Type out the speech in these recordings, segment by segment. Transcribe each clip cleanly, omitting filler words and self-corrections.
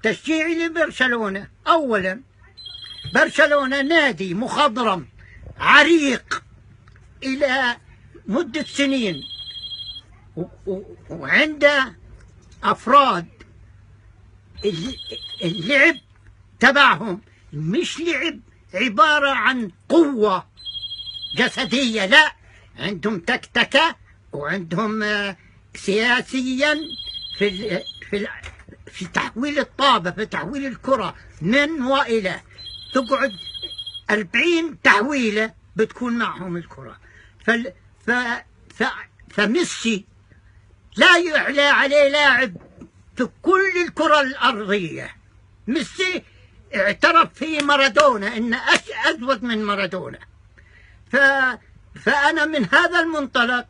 تشجيعي لبرشلونة، أولا برشلونة نادي مخضرم عريق إلى مدة سنين، وعنده أفراد اللعب تبعهم مش لعب عبارة عن قوة جسدية، لا، عندهم تكتكة، وعندهم سياسيا في تحويل الطابة، في تحويل الكرة من وإلى، تقعد 40 تحويلة بتكون معهم الكرة. فميسي لا يعلى عليه لاعب في كل الكرة الأرضية. ميسي اعترف في مارادونا إنه أزود من مارادونا. فأنا من هذا المنطلق،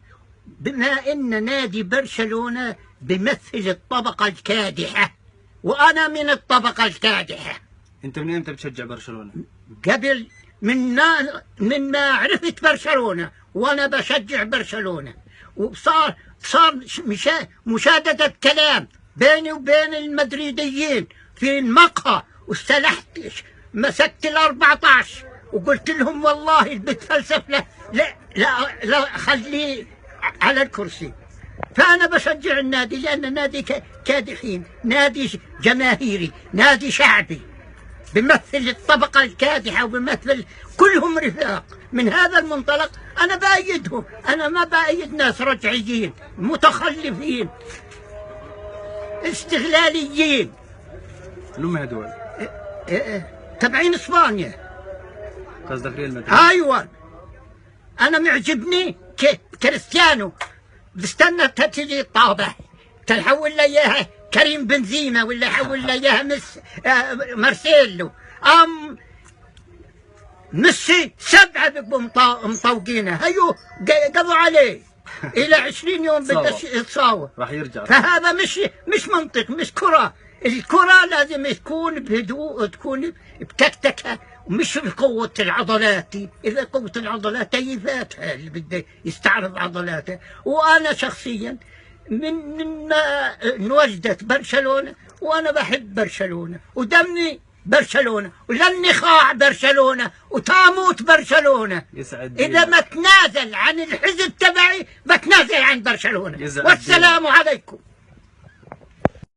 بما إن نادي برشلونة بيمثل الطبقة الكادحة، وأنا من الطبقة الكادحة. أنت من إمتى بتشجع برشلونة؟ قبل من ما عرفت برشلونة وأنا بشجع برشلونة، وصار مشاددة كلام بيني وبين المدريديين في المقهى، واستلحت مسكت ال14 وقلت لهم والله اللي بتفلسف لا لا لا, لا خليه على الكرسي. فأنا بشجع النادي لأن نادي كادحين، نادي جماهيري، نادي شعبي، بيمثل الطبقة الكادحة وبيمثل كلهم رفاق. من هذا المنطلق أنا بأيدهم، أنا ما بأيد ناس رجعيين متخلفين استغلاليين. هم هدول تبعين إسبانيا. قصدك ريال مدريد؟ أيوة، أنا معجبني كريستيانو، بستنى تجي الطابة تحول لي إياها كريم بنزيما، ولا يحول لي إياها مارسيلو. ميسي 7 بيبقوا مطوقينه، هيو قضوا عليه إلى 20 يوم بدأ يتصاور، راح يرجع. فهذا مش منطق، مش كرة. الكرة لازم تكون بهدوء، تكون بتكتكة، ومش بقوة العضلات. إذا قوة العضلات تيفاتها اللي بده يستعرض عضلاته. وأنا شخصيا من ما انوجدت برشلونة، وأنا بحب برشلونة ودمي برشلونة، ولن نخاع برشلونة وتاموت برشلونة. إذا ما تنازل عن الحزب تبعي بتنازل عن برشلونة. والسلام عليكم.